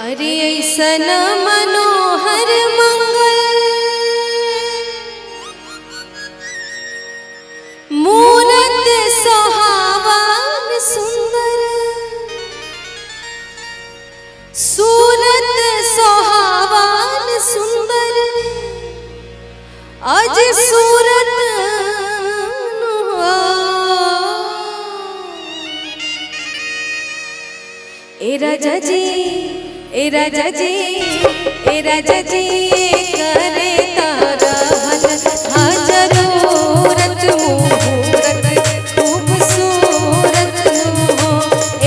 अरे ऐसन मनोहर मंगल मूरत सुहावन सुंदर सूरत सुहावन सुंदर अज सूरत ए राजा जी ए राजा जी ए राजा जी करे तारा जरूरत मुहूर्त खूबसूरत हो।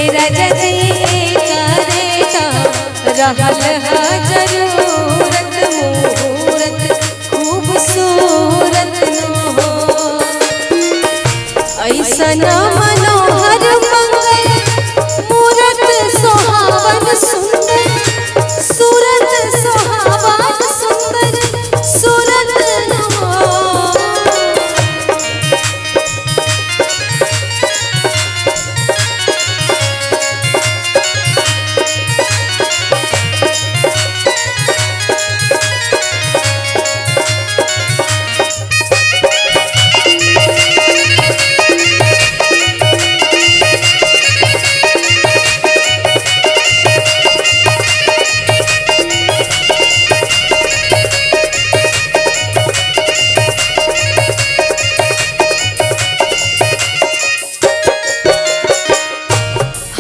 ए राजा जी करे तारा जरूरत मुहूर्त खूबसूरत हो। ऐसन मनोहर मंगल मूरत सुहावन सुंदर सूरत सुहावन सुंदर सूरत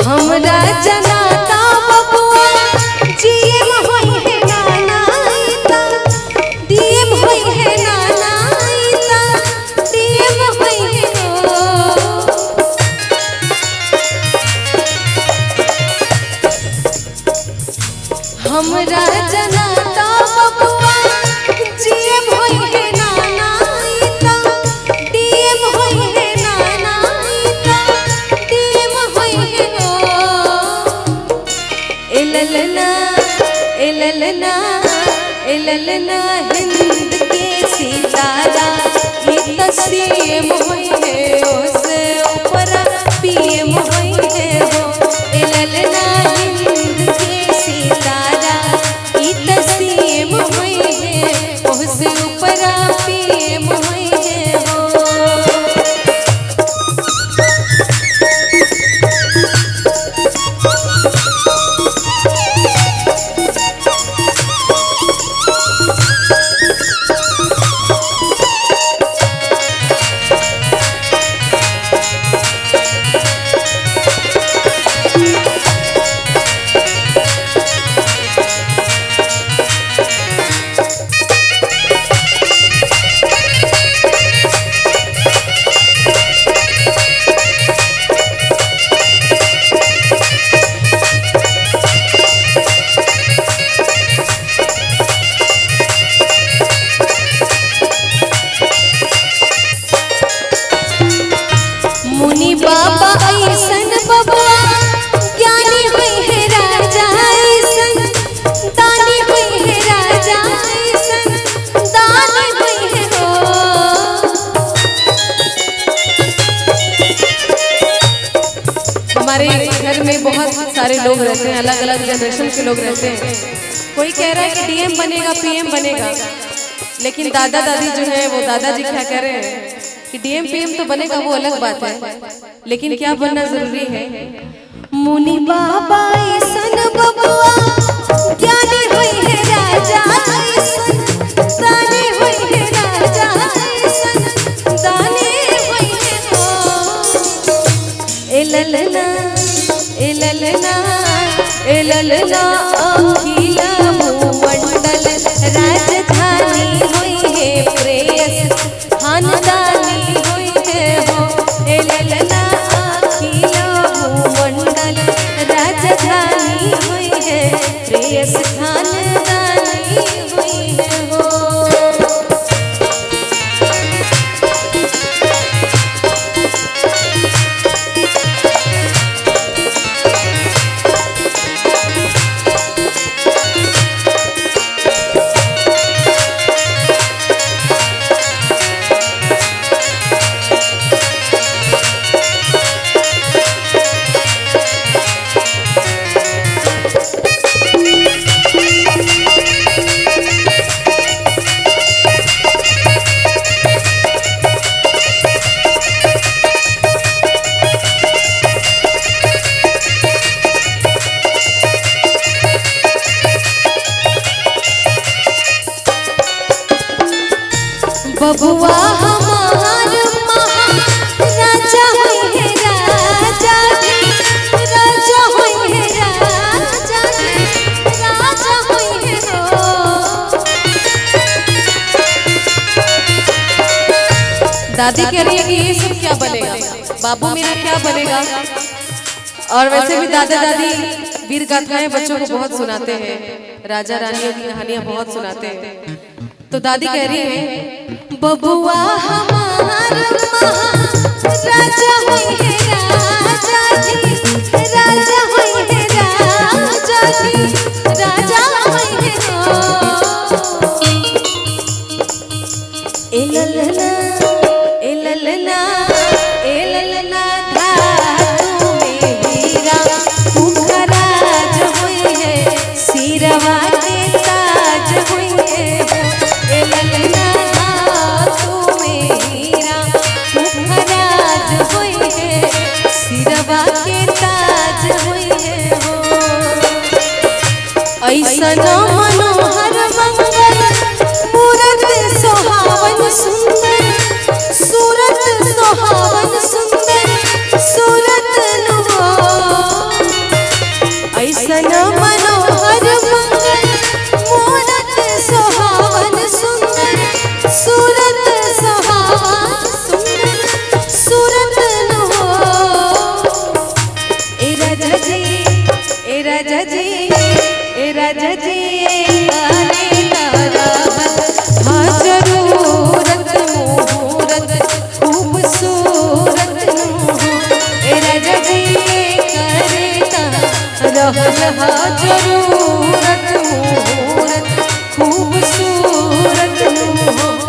हमरा जनाता बबुआ जीएम होई है नानाईता डीएम होई है नानाईता डीएम होई है हमरा जनाता बबुआ जीएम होई है नानाईता डीएम होई है नानाईता डीएम होई है ललना हिंद के सितारा ये तस्सीम होई है उसे ऊपर पीएम होई है हो। ललना हिंद के सितारा ये तस्सीम होई है उसे ऊपर पीएम होई है हो। मुनि बाबा ऐसन बबुआ ज्ञानी हुई है राजा ऐसन दानी हुई है राजा ऐसन दानी हुई है हो। हमारे घर में बहुत सारे लोग रहते हैं, अलग अलग जनरेशन के लोग रहते हैं। कोई कह रहा है कि डीएम बनेगा पीएम बनेगा, लेकिन दादा दादी जो है वो दादाजी क्या कह रहे हैं कि डीएम पीएम तो बनेगा वो अलग बात है, लेकिन क्या बनना जरूरी है। मुनि बाबा ऐसन बबुआ ज्ञानी हुई है राजा ऐसन दानी हुई है राजा ऐसन दानी हुई है हो। ए ललना अखिला भूमंडल राजधानी हुई है प्रेयस खानदानी हुई है हो। ए ललना अखिला भूमंडल राजधानी हुई है प्रेयस खानदानी हुई है हो। बबुआ हमार महाराजा होई है राजा जी, राजा होई है राजा जी, राजा होई है हो। दादी कह रही है कि ये सब क्या बनेगा, बाबू मेरा क्या बनेगा। और वैसे भी दादा दादी वीर गाथाएं बच्चों को बहुत सुनाते हैं, राजा रानियों की कहानियां बहुत सुनाते हैं। तो दादी कह रही है बबुआ हमार महाराजा होई है राजा जी, राजा होई है राजा जी, राजा होई है हो। ए ललना ए ललना ए ललना धातु में हीरा मुखराज होई है, सिरवा के ताज होई है। ए ललना धातु में हीरा मुखराज होई है, सिरवा के ताज होई है हो। ऐसन मनोहर मंगल मूरत सोहावन सुंदर, सूरत सोहावन सुंदर सूरत नु हो। ऐसन मनोहर मंगल मूरत सोहावन सुंदर, सूरत सोहावन सुंदर सूरत नु हो। ए राजा जी ए राजा जी ए राजा जी आने तारावत हाँ जरूरत मुहूर्त खूबसूरत नु हो। ए राजा जी करता रहल हाँ जरूरत मुहूर्त खूबसूरत नु हो।